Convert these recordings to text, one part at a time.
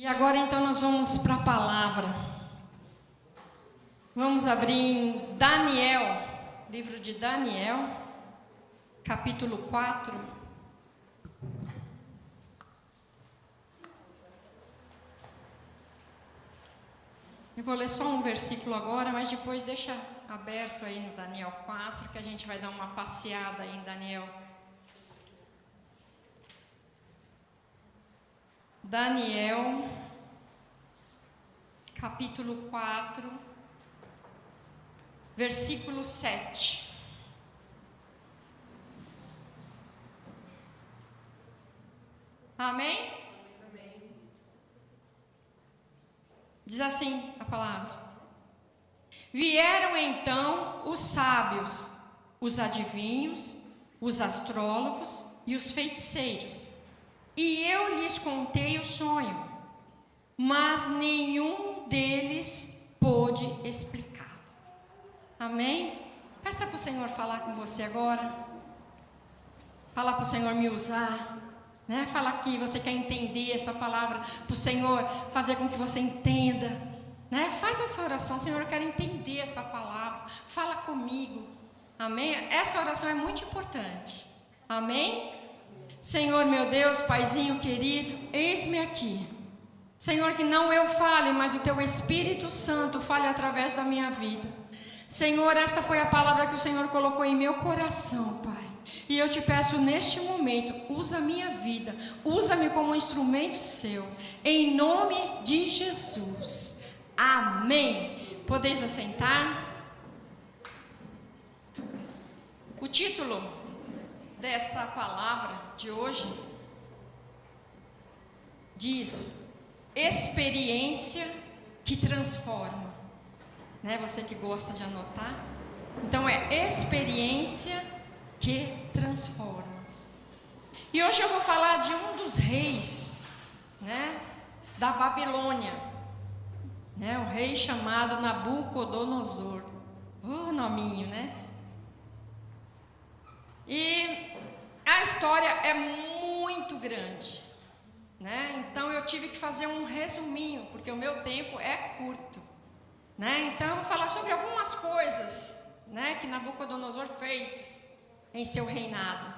E agora então nós vamos para a palavra. Vamos abrir em Daniel, livro de Daniel, capítulo 4. Eu vou ler só um versículo agora, mas depois deixa aberto aí no Daniel 4, que a gente vai dar uma passeada aí em Daniel. Daniel, capítulo 4, versículo 7. Amém? Amém. Diz assim a palavra: Vieram então os sábios, os adivinhos, os astrólogos e os feiticeiros, e eu lhes contei o sonho, mas nenhum deles pôde explicar. Amém? Peça para o Senhor falar com você agora. Fala para o Senhor me usar, né? Fala que você quer entender essa palavra, para o Senhor fazer com que você entenda, né? Faz essa oração: Senhor, eu quero entender essa palavra, fala comigo. Amém? Essa oração é muito importante. Amém? Senhor meu Deus, Paizinho querido, eis-me aqui. Senhor, que não eu fale, mas o Teu Espírito Santo fale através da minha vida. Senhor, esta foi a palavra que o Senhor colocou em meu coração, Pai. E eu te peço neste momento, usa a minha vida, usa-me como um instrumento seu, em nome de Jesus. Amém. Podeis assentar. O título desta palavra de hoje diz: experiência que transforma, né? Você que gosta de anotar, então é experiência que transforma. E hoje eu vou falar de um dos reis, né, da Babilônia, né, o rei chamado Nabucodonosor. Nominho, né? E a história é muito grande, né? Então eu tive que fazer um resuminho, porque o meu tempo é curto, né? Então eu vou falar sobre algumas coisas, né, que Nabucodonosor fez em seu reinado,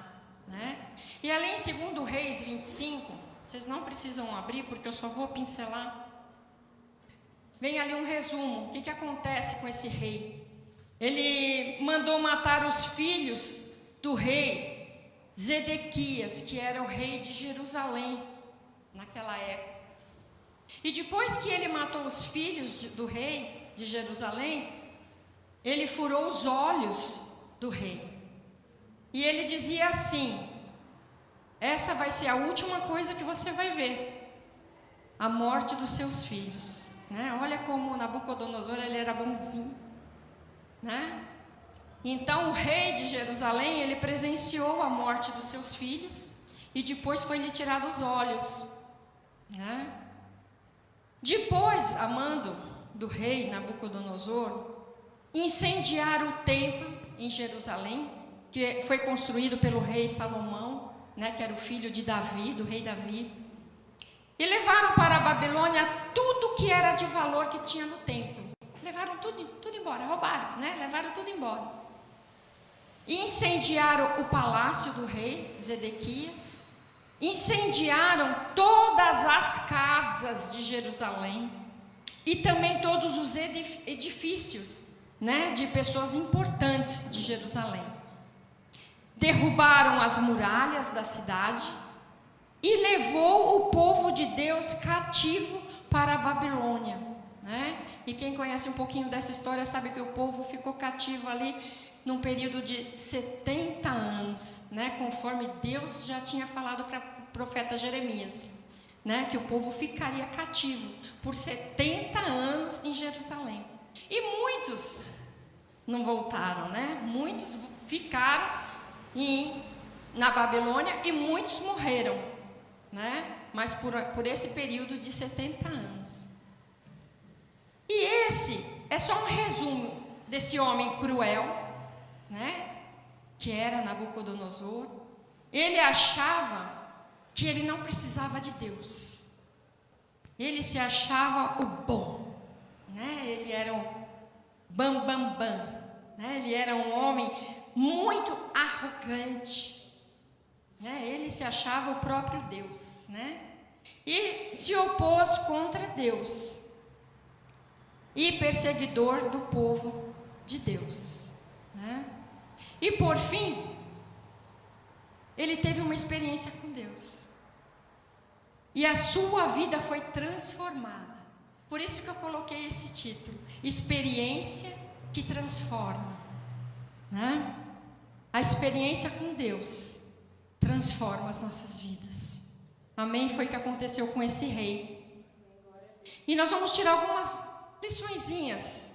né? E ali em 2 Reis 25, vocês não precisam abrir, porque eu só vou pincelar. Vem ali um resumo. O que acontece com esse rei? Ele mandou matar os filhos do rei Zedequias, que era o rei de Jerusalém naquela época. E depois que ele matou os filhos do rei de Jerusalém, ele furou os olhos do rei. E ele dizia assim: essa vai ser a última coisa que você vai ver, a morte dos seus filhos, né? Olha como Nabucodonosor, ele era bonzinho, né? Então o rei de Jerusalém, ele presenciou a morte dos seus filhos e depois foi lhe tirado os olhos, né? Depois, a mando do rei Nabucodonosor, incendiaram o templo em Jerusalém, que foi construído pelo rei Salomão, né, que era o filho de Davi, do rei Davi. E levaram para a Babilônia tudo que era de valor que tinha no templo. Levaram tudo embora, roubaram, né? Levaram tudo embora. Incendiaram o palácio do rei Zedequias. Incendiaram todas as casas de Jerusalém. E também todos os edifícios, né, de pessoas importantes de Jerusalém. Derrubaram as muralhas da cidade e levou o povo de Deus cativo para a Babilônia, né? E quem conhece um pouquinho dessa história sabe que o povo ficou cativo ali num período de 70 anos, né? Conforme Deus já tinha falado para o profeta Jeremias, né? Que o povo ficaria cativo por 70 anos em Jerusalém. E muitos não voltaram, né? Muitos ficaram na Babilônia e muitos morreram, né? Mas por esse período de 70 anos. E esse é só um resumo desse homem cruel, né? Que era Nabucodonosor. Ele achava que ele não precisava de Deus. Ele se achava o bom, né? Ele era o bam, bam, bam, né? Ele era um homem muito arrogante, né? Ele se achava o próprio Deus, né? E se opôs contra Deus e perseguidor do povo de Deus, né? E por fim, ele teve uma experiência com Deus. E a sua vida foi transformada. Por isso que eu coloquei esse título: Experiência que Transforma, né? A experiência com Deus transforma as nossas vidas. Amém? Foi o que aconteceu com esse rei. E nós vamos tirar algumas liçõezinhas,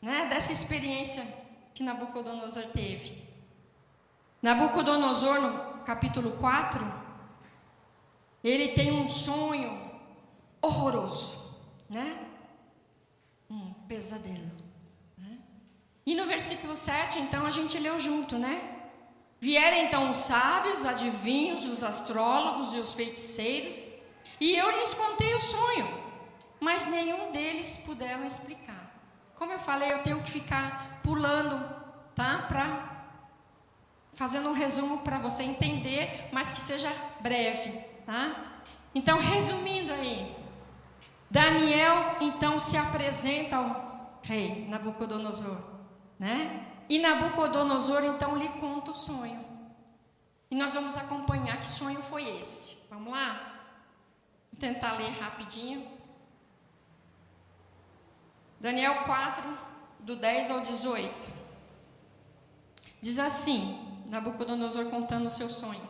né, dessa experiência que Nabucodonosor teve. Nabucodonosor, no capítulo 4, ele tem um sonho horroroso, né? Um pesadelo, né? E no versículo 7, então, a gente leu junto, né? Vieram então os sábios, os adivinhos, os astrólogos e os feiticeiros, e eu lhes contei o sonho, mas nenhum deles puderam explicar. Como eu falei, eu tenho que ficar pulando, tá? Fazendo um resumo para você entender, mas que seja breve, tá? Então, resumindo aí, Daniel então se apresenta ao rei Nabucodonosor, né? E Nabucodonosor então lhe conta o sonho. E nós vamos acompanhar que sonho foi esse. Vamos lá? Vou tentar ler rapidinho. Daniel 4, do 10 ao 18. Diz assim, Nabucodonosor contando o seu sonho: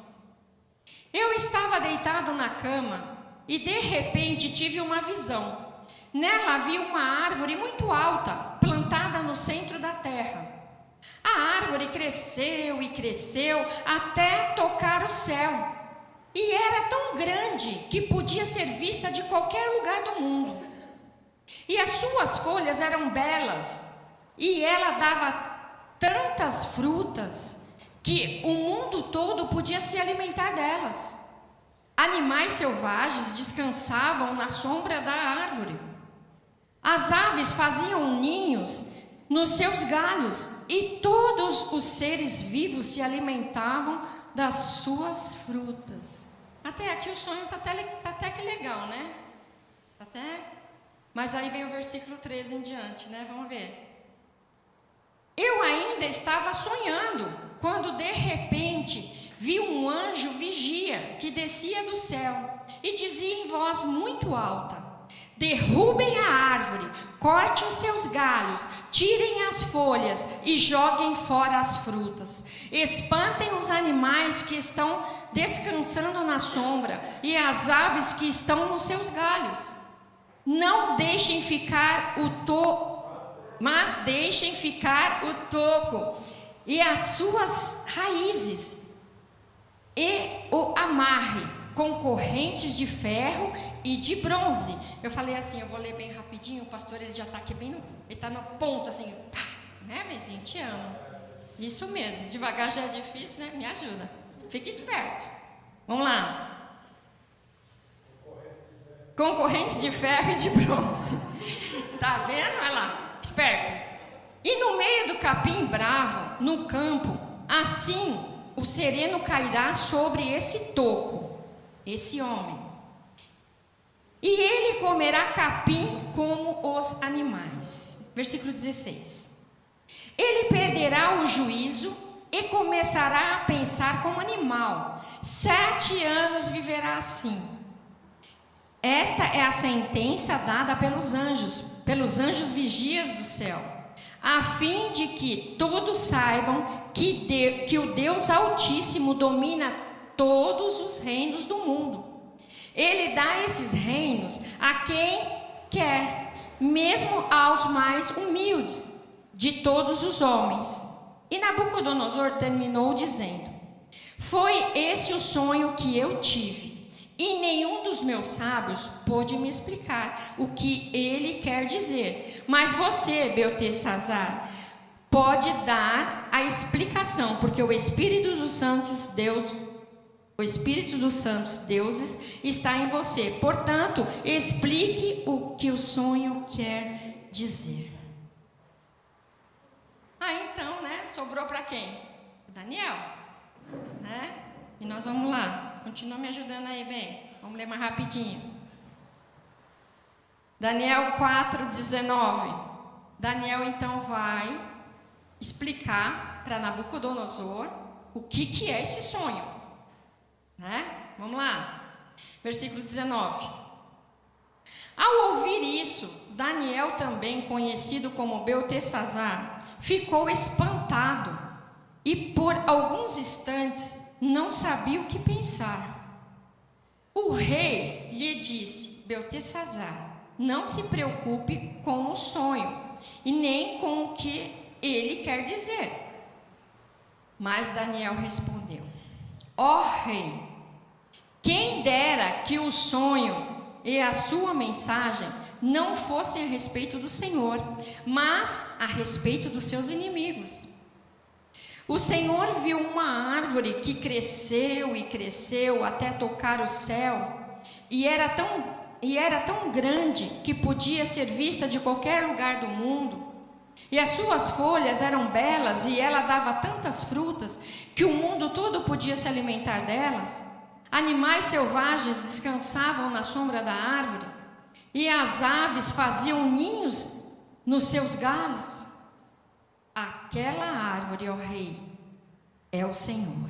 Eu estava deitado na cama e de repente tive uma visão. Nela havia uma árvore muito alta, plantada no centro da terra. A árvore cresceu e cresceu até tocar o céu. E era tão grande que podia ser vista de qualquer lugar do mundo. E as suas folhas eram belas, e ela dava tantas frutas que o mundo todo podia se alimentar delas. Animais selvagens descansavam na sombra da árvore. As aves faziam ninhos nos seus galhos, e todos os seres vivos se alimentavam das suas frutas. Até aqui o sonho está até que legal, né? Mas aí vem o versículo 13 em diante, né? Vamos ver. Eu ainda estava sonhando, quando de repente vi um anjo vigia que descia do céu e dizia em voz muito alta: derrubem a árvore, cortem seus galhos, tirem as folhas e joguem fora as frutas. Espantem os animais que estão descansando na sombra e as aves que estão nos seus galhos. Não deixem ficar o toco, mas deixem ficar o toco e as suas raízes, e o amarre com correntes de ferro e de bronze. Eu falei assim, eu vou ler bem rapidinho, o pastor ele já está aqui bem, ele está na ponta assim, pá, né, vizinho, te amo. Isso mesmo, devagar já é difícil, né, me ajuda, fique esperto. Vamos lá. Com correntes de ferro e de bronze. Tá vendo? Olha lá, esperto. E no meio do capim bravo, no campo, assim o sereno cairá sobre esse toco, esse homem. E ele comerá capim como os animais. Versículo 16. Ele perderá o juízo e começará a pensar como animal. 7 anos viverá assim. Esta é a sentença dada pelos anjos vigias do céu, a fim de que todos saibam que o Deus Altíssimo domina todos os reinos do mundo. Ele dá esses reinos a quem quer, mesmo aos mais humildes de todos os homens. E Nabucodonosor terminou dizendo: foi esse o sonho que eu tive, e nenhum dos meus sábios pôde me explicar o que ele quer dizer. Mas você, Beltesazar, pode dar a explicação, porque o Espírito dos Santos, o O Espírito dos santos deuses está em você. Portanto, explique o que o sonho quer dizer. Então, sobrou para quem? O Daniel, E nós vamos lá. Continua me ajudando aí, bem. Vamos ler mais rapidinho. Daniel 4:19. Daniel então vai explicar para Nabucodonosor o que é esse sonho, Vamos lá. Versículo 19. Ao ouvir isso, Daniel, também conhecido como Beltesazar, ficou espantado e por alguns instantes não sabia o que pensar. O rei lhe disse: Beltesazar, não se preocupe com o sonho e nem com o que ele quer dizer. Mas Daniel respondeu: ó rei, quem dera que o sonho e a sua mensagem não fossem a respeito do Senhor, mas a respeito dos seus inimigos. O Senhor viu uma árvore que cresceu e cresceu até tocar o céu, e era tão grande que podia ser vista de qualquer lugar do mundo. E as suas folhas eram belas, e ela dava tantas frutas que o mundo todo podia se alimentar delas. Animais selvagens descansavam na sombra da árvore, e as aves faziam ninhos nos seus galhos. Aquela árvore, ó rei, é o Senhor,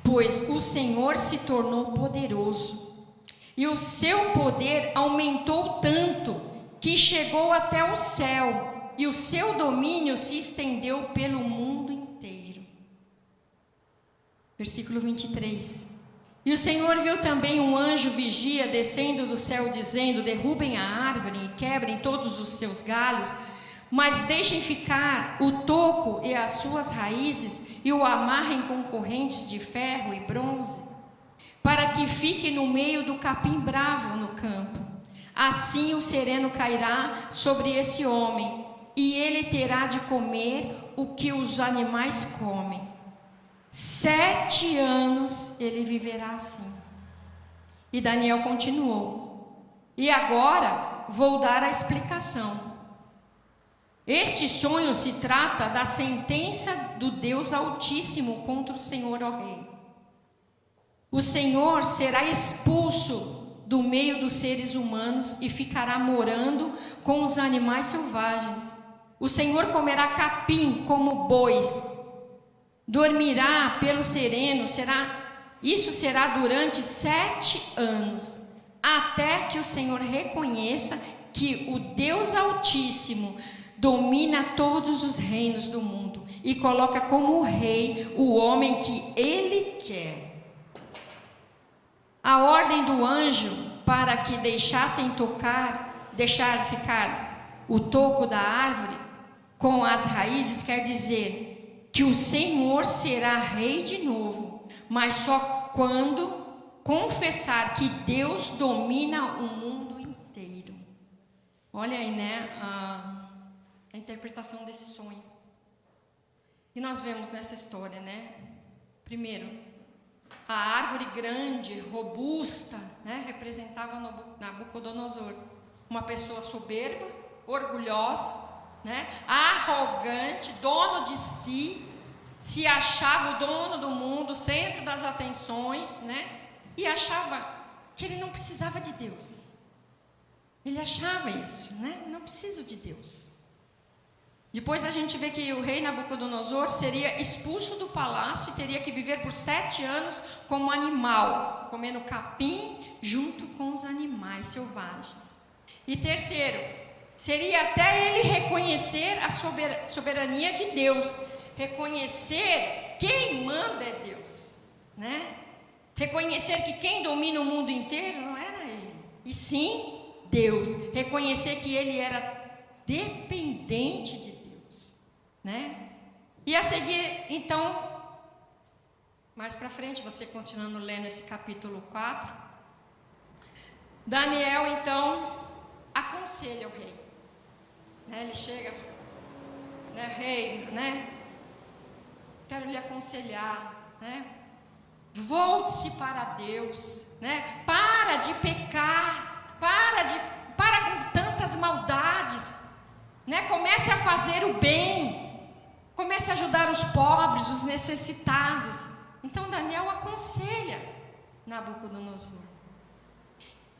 pois o Senhor se tornou poderoso, e o seu poder aumentou tanto que chegou até o céu, e o seu domínio se estendeu pelo mundo inteiro. Versículo 23. E o Senhor viu também um anjo vigia descendo do céu, dizendo: derrubem a árvore e quebrem todos os seus galhos, mas deixem ficar o toco e as suas raízes, e o amarrem com correntes de ferro e bronze, para que fique no meio do capim bravo no campo. Assim o sereno cairá sobre esse homem, e ele terá de comer o que os animais comem. 7 anos ele viverá assim. E Daniel continuou: e agora vou dar a explicação. Este sonho se trata da sentença do Deus Altíssimo contra o Senhor, ó rei. O Senhor será expulso do meio dos seres humanos e ficará morando com os animais selvagens. O Senhor comerá capim como bois, dormirá pelo sereno, isso será durante 7 anos, até que o Senhor reconheça que o Deus Altíssimo domina todos os reinos do mundo e coloca como rei o homem que ele quer. A ordem do anjo para que deixar ficar o toco da árvore com as raízes quer dizer que o Senhor será rei de novo, mas só quando confessar que Deus domina o mundo inteiro. Olha aí, a interpretação desse sonho. E nós vemos nessa história, primeiro, a árvore grande, robusta, representava Nabucodonosor, uma pessoa soberba, orgulhosa, arrogante, dono de si, se achava o dono do mundo, o centro das atenções, e achava que ele não precisava de Deus. Ele achava isso, não preciso de Deus. Depois a gente vê que o rei Nabucodonosor seria expulso do palácio e teria que viver por 7 anos como animal, comendo capim junto com os animais selvagens. E terceiro, seria até ele reconhecer a soberania de Deus, reconhecer quem manda é Deus, reconhecer que quem domina o mundo inteiro não era ele, e sim Deus, reconhecer que ele era dependente de Deus, E a seguir, então, mais para frente, você continuando lendo esse capítulo 4, Daniel então aconselha o rei, ele chega, rei, quero lhe aconselhar, Volte-se para Deus, né? Para de pecar, para com tantas maldades, né? Comece a fazer o bem, comece a ajudar os pobres, os necessitados. Então Daniel aconselha Nabucodonosor.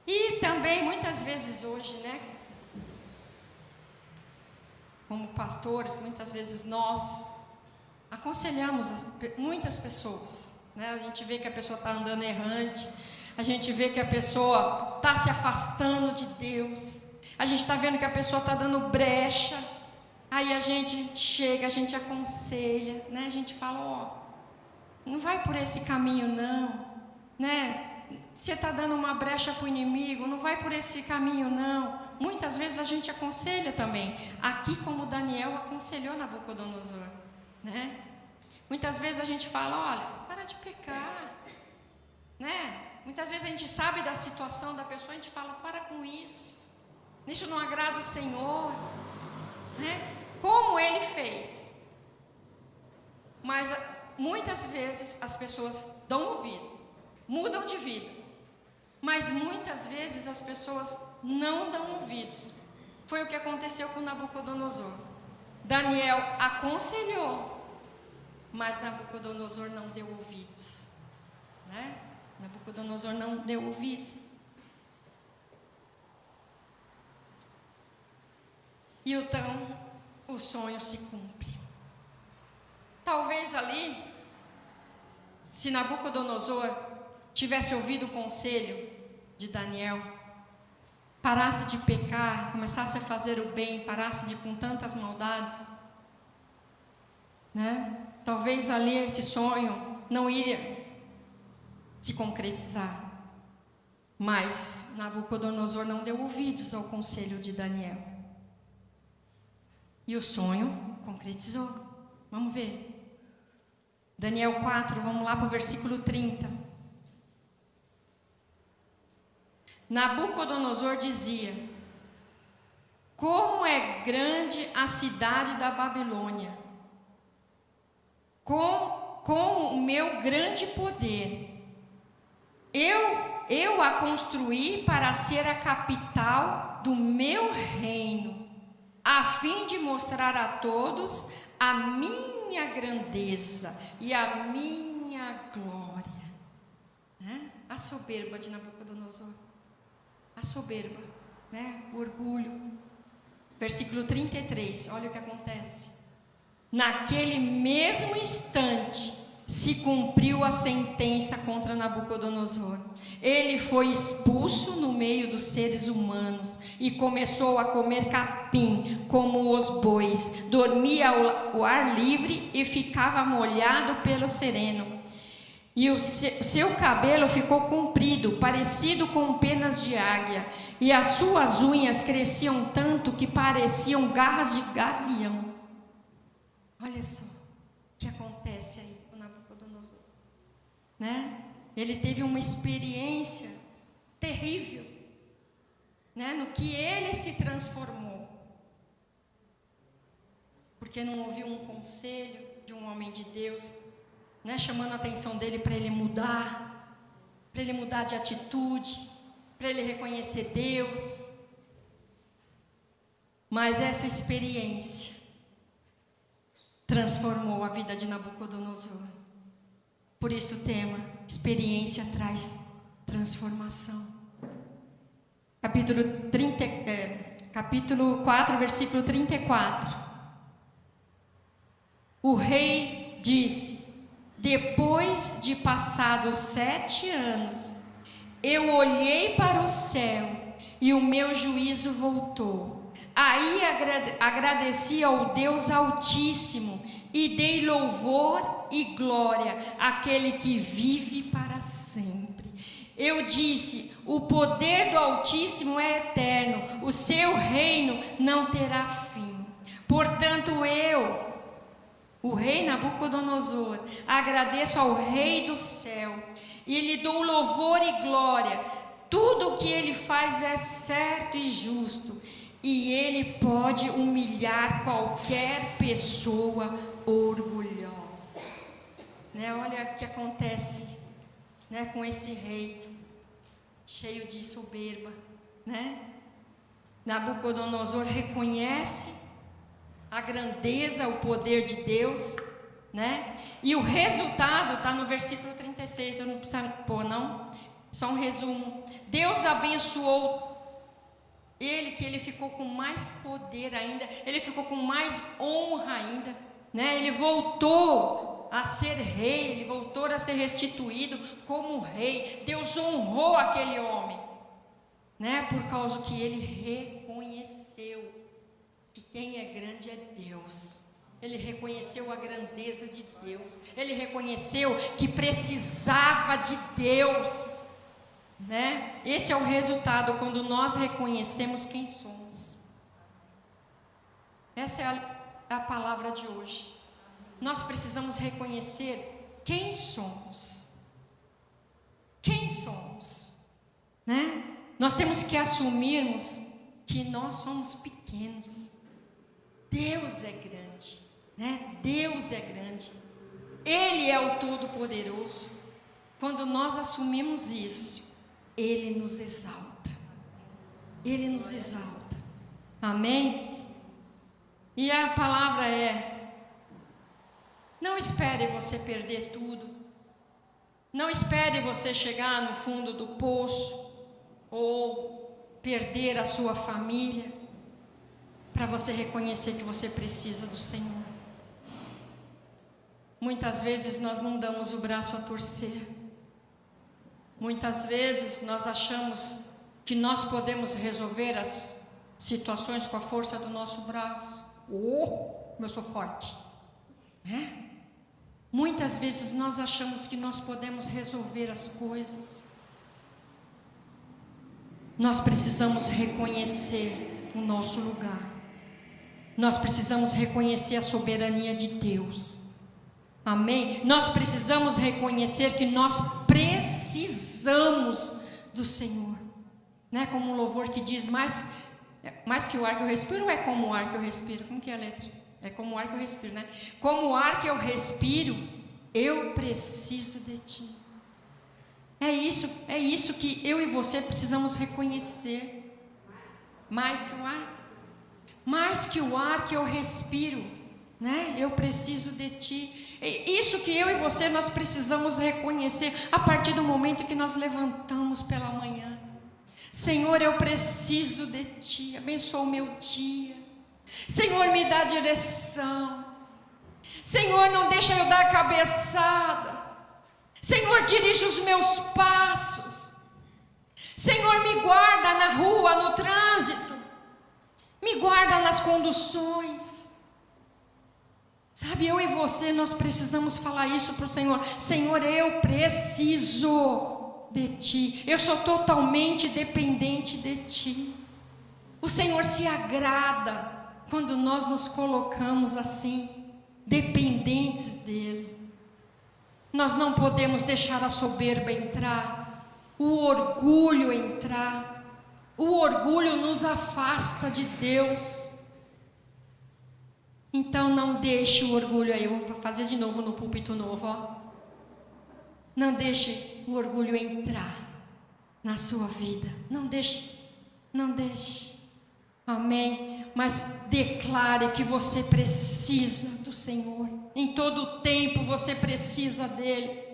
E também muitas vezes hoje, né? Como pastores, muitas vezes nós aconselhamos muitas pessoas, né? A gente vê que a pessoa está andando errante, a gente vê que a pessoa está se afastando de Deus, a gente está vendo que a pessoa está dando brecha, aí a gente chega, a gente aconselha, né? A gente fala, ó, não vai por esse caminho não, né? Você está dando uma brecha para o inimigo, não vai por esse caminho não. Muitas vezes a gente aconselha também, aqui como Daniel aconselhou Nabucodonosor, né? Muitas vezes a gente fala, olha, para de pecar, né? Muitas vezes a gente sabe da situação da pessoa, a gente fala, para com isso não agrada o Senhor, né? Como ele fez. Mas muitas vezes as pessoas dão ouvido, mudam de vida, mas muitas vezes as pessoas não dão ouvidos. Foi o que aconteceu com Nabucodonosor. Daniel aconselhou, mas Nabucodonosor não deu ouvidos, né? Nabucodonosor não deu ouvidos. E então o sonho se cumpre. Talvez ali, se Nabucodonosor tivesse ouvido o conselho de Daniel, parasse de pecar, começasse a fazer o bem, parasse de com tantas maldades, né? Talvez ali esse sonho não iria se concretizar. Mas Nabucodonosor não deu ouvidos ao conselho de Daniel. E o sonho concretizou. Vamos ver. Daniel 4, vamos lá para o versículo 30. Nabucodonosor dizia: como é grande a cidade da Babilônia, com o meu grande poder, eu a construí para ser a capital do meu reino, a fim de mostrar a todos a minha grandeza e a minha glória. Né? A soberba de Nabucodonosor. A soberba, né? O orgulho. Versículo 33, olha o que acontece. Naquele mesmo instante se cumpriu a sentença contra Nabucodonosor. Ele foi expulso no meio dos seres humanos e começou a comer capim como os bois, dormia ao ar livre e ficava molhado pelo sereno. E o seu cabelo ficou comprido, parecido com penas de águia, e as suas unhas cresciam tanto que pareciam garras de gavião. Olha só o que acontece aí com Nabucodonosor, né? Ele teve uma experiência terrível, né? No que ele se transformou, porque não ouviu um conselho de um homem de Deus, né, chamando a atenção dele para ele mudar de atitude, para ele reconhecer Deus. Mas essa experiência transformou a vida de Nabucodonosor. Por isso o tema, experiência traz transformação. Capítulo 4, versículo 34. O rei disse: depois de passados 7 anos, eu olhei para o céu e o meu juízo voltou. Aí agradeci ao Deus Altíssimo e dei louvor e glória àquele que vive para sempre. Eu disse: o poder do Altíssimo é eterno, o seu reino não terá fim. Portanto o rei Nabucodonosor, agradeço ao rei do céu e lhe dou louvor e glória. Tudo o que ele faz é certo e justo, e ele pode humilhar qualquer pessoa orgulhosa. Né? Olha o que acontece né, com esse rei cheio de soberba, né? Nabucodonosor reconhece a grandeza, o poder de Deus, né? E o resultado está no versículo 36, eu não preciso pôr não, só um resumo. Deus abençoou ele, que ele ficou com mais poder ainda, ele ficou com mais honra ainda, né? Ele voltou a ser rei, ele voltou a ser restituído como rei. Deus honrou aquele homem, né? Por causa que ele reconheceu que quem é grande é Deus. Ele reconheceu a grandeza de Deus, ele reconheceu que precisava de Deus, né? Esse é o resultado quando nós reconhecemos quem somos. Essa é a palavra de hoje. Nós precisamos reconhecer quem somos. Quem somos, né? Nós temos que assumirmos que nós somos pequenos. Deus é grande, né? Deus é grande. Ele é o Todo-Poderoso. Quando nós assumimos isso, Ele nos exalta. Ele nos exalta. Amém? E a palavra é: não espere você perder tudo. Não espere você chegar no fundo do poço ou perder a sua família para você reconhecer que você precisa do Senhor. Muitas vezes nós não damos o braço a torcer. Muitas vezes nós achamos que nós podemos resolver as situações com a força do nosso braço. Eu sou forte, né? Muitas vezes nós achamos que nós podemos resolver as coisas. Nós precisamos reconhecer o nosso lugar. Nós precisamos reconhecer a soberania de Deus. Amém? Nós precisamos reconhecer que nós precisamos do Senhor, né? Como um louvor que diz: mais que o ar que eu respiro, é como o ar que eu respiro. Como que é a letra? É como o ar que eu respiro, né? Como o ar que eu respiro, eu preciso de Ti. É isso que eu e você precisamos reconhecer. Mais que o ar. Mais que o ar que eu respiro, né? Eu preciso de Ti. Isso que eu e você nós precisamos reconhecer a partir do momento que nós levantamos pela manhã. Senhor, eu preciso de Ti. Abençoa o meu dia. Senhor, me dá direção. Senhor, não deixa eu dar cabeçada. Senhor, dirige os meus passos. Senhor, me guarda na rua, no trânsito. Me guarda nas conduções. Sabe, eu e você, nós precisamos falar isso para o Senhor. Senhor, eu preciso de Ti. Eu sou totalmente dependente de Ti. O Senhor se agrada quando nós nos colocamos assim, dependentes dEle. Nós não podemos deixar a soberba entrar, o orgulho entrar. O orgulho nos afasta de Deus. Então não deixe o orgulho aí, eu vou fazer de novo no púlpito novo, ó. Não deixe o orgulho entrar na sua vida. Não deixe. Amém? Mas declare que você precisa do Senhor. Em todo o tempo você precisa dEle.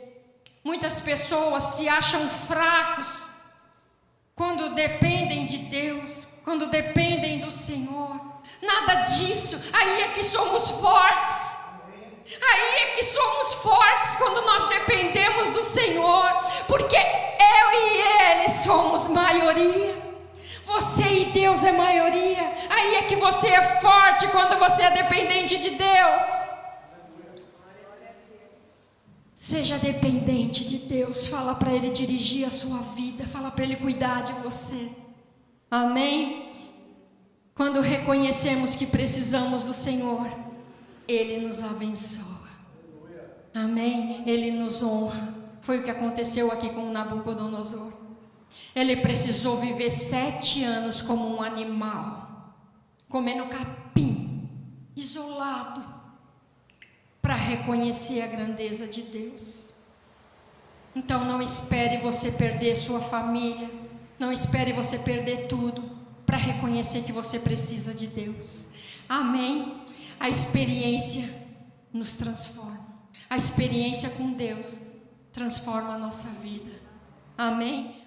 Muitas pessoas se acham fracos quando dependem de Deus, quando dependem do Senhor. Nada disso. Aí é que somos fortes. Aí é que somos fortes quando nós dependemos do Senhor, porque eu e Ele somos maioria. Você e Deus é maioria. Aí é que você é forte quando você é dependente de Deus. Seja dependente de Deus. Fala para Ele dirigir a sua vida. Fala para Ele cuidar de você. Amém? Quando reconhecemos que precisamos do Senhor, Ele nos abençoa. Amém? Ele nos honra. Foi o que aconteceu aqui com Nabucodonosor. Ele precisou viver 7 anos como um animal, comendo capim, isolado, para reconhecer a grandeza de Deus. Então não espere você perder sua família, não espere você perder tudo para reconhecer que você precisa de Deus. Amém? A experiência nos transforma. A experiência com Deus transforma a nossa vida. Amém?